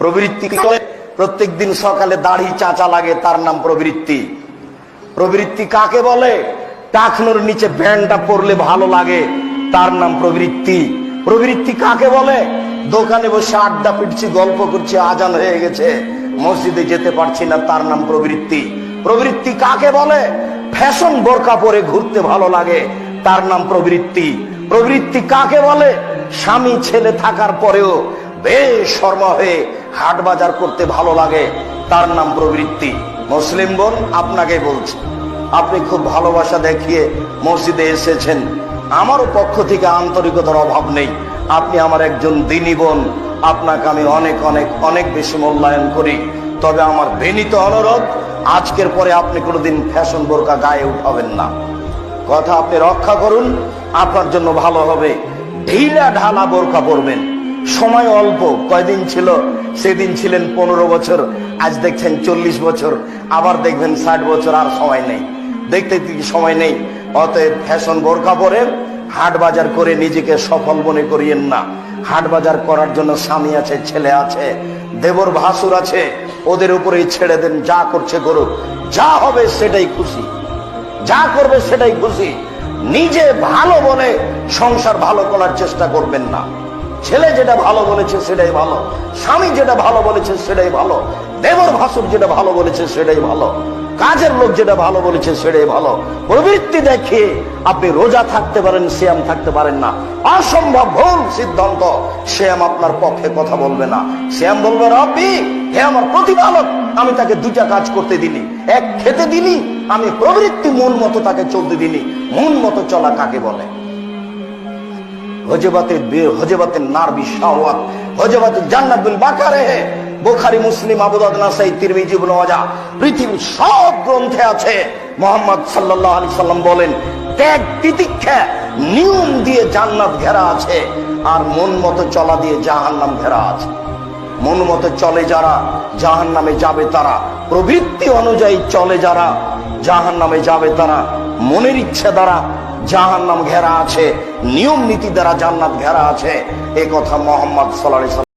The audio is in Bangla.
প্রবৃত্তি প্রত্যেক দিন সকালে দাড়ি চাচা লাগে, তার নাম প্রবৃত্তি। প্রবৃত্তি কাকে বলে? টাকনোর নিচে ব্যান্ডটা পরলে ভালো লাগে, তার নাম প্রবৃত্তি। প্রবৃত্তি কাকে বলে? দোকানে বসে আড্ডা পিটছি, গল্প করছি, আজান হয়ে গেছে, মসজিদে যেতে পারছি না, তার নাম প্রবৃত্তি। প্রবৃত্তি কাকে বলে? ফ্যাশন বোরকা পরে ঘুরতে ভালো লাগে, তার নাম প্রবৃত্তি। প্রবৃত্তি কাকে বলে? স্বামী ছেলে থাকার পরেও বেশরমা হয়ে হাট বাজার করতে ভালো লাগে, তার নাম প্রবৃত্তি। মুসলিম বোন, আপনাকে বলছি, আপনি খুব ভালোবাসা দেখিয়ে মসজিদে এসেছেন, আমারও পক্ষ থেকে আন্তরিকতার অভাব নেই। আপনি আমার একজন দ্বীনী বোন, আপনাকে আমি অনেক অনেক অনেক বেশি মূল্যায়ন করি। তবে আমার বিনীত অনুরোধ, আজকের পরে আপনি কোনোদিন ফ্যাশন বোরকা গায়ে উঠাবেন না। কথা আপনি রক্ষা করুন, আপনার জন্য ভালো হবে। ঢিলা ঢালা বোরকা পরবেন। সময় অল্প, কয়দিন ছিল? সেদিন ছিলেন 15 বছর, আজ দেখছেন 40 বছর, আবার দেখবেন 60 বছর, আর সময় নেই, দেখতে সময় নেই। অতএব ফ্যাশন বোরকা পরে হাট বাজার করে নিজেকে সফল মনে করিয়েন না। হাট বাজার করার জন্য স্বামী আছে, ছেলে আছে, দেবর ভাসুর আছে, ওদের উপরেই ছেড়ে দেন, যা করছে করুক, যা হবে সেটাই খুশি, যা করবে সেটাই খুশি। নিজে ভালো বলে সংসার ভালো করার চেষ্টা করবেন না। ছেলে যেটা ভালো বলেছে সেটাই ভালো, স্বামী যেটা ভালো বলেছে সেটাই ভালো, দেবর ভাসুর যেটা ভালো বলেছে সেটাই ভালো, কাজের লোক যেটা ভালো বলেছে সেটাই ভালো। প্রবৃত্তি দেখিয়ে আপনি রোজা থাকতে পারেন, সিয়াম থাকতে পারেন না, অসম্ভব ভুল সিদ্ধান্ত। সিয়াম আপনার পক্ষে কথা বলবে না। সিয়াম বলবে, রব্বি, হে আমার প্রতিপালক, আমি তাকে দুটা কাজ করতে দিনি, এক খেতে দিনি, আমি প্রবৃত্তি মন মতো তাকে চলতে দিনি। মন মতো চলা কাকে বলে? হজবাতের নারবি শাহওয়াত, হজবাতের জান্নাত বিল বাকারে। বুখারী, মুসলিম, আবু দাউদ, নাসাঈ, তিরমিজি, ইবনে মাজাহ, পৃথিবীর সব গ্রন্থে আছে। মুহাম্মদ সাল্লাল্লাহু আলাইহি সাল্লাম বলেন, ত্যাগ তিতিক্ষা নিয়ম দিয়ে জান্নাত ঘেরা আছে, আর মন মতো চলা দিয়ে জাহান্নাম ঘেরা আছে। মন মতো চলে যারা, জাহান্নামে যাবে তারা। প্রবৃত্তি অনুযায়ী চলে যারা, জাহান্নামে যাবে তারা। মনের ইচ্ছা দ্বারা জাহান্নাম ঘেরা আছে, নিয়ম নীতি দ্বারা জান্নাত ঘেরা আছে। এই কথা মুহাম্মদ সাল্লাল্লাহু আলাইহি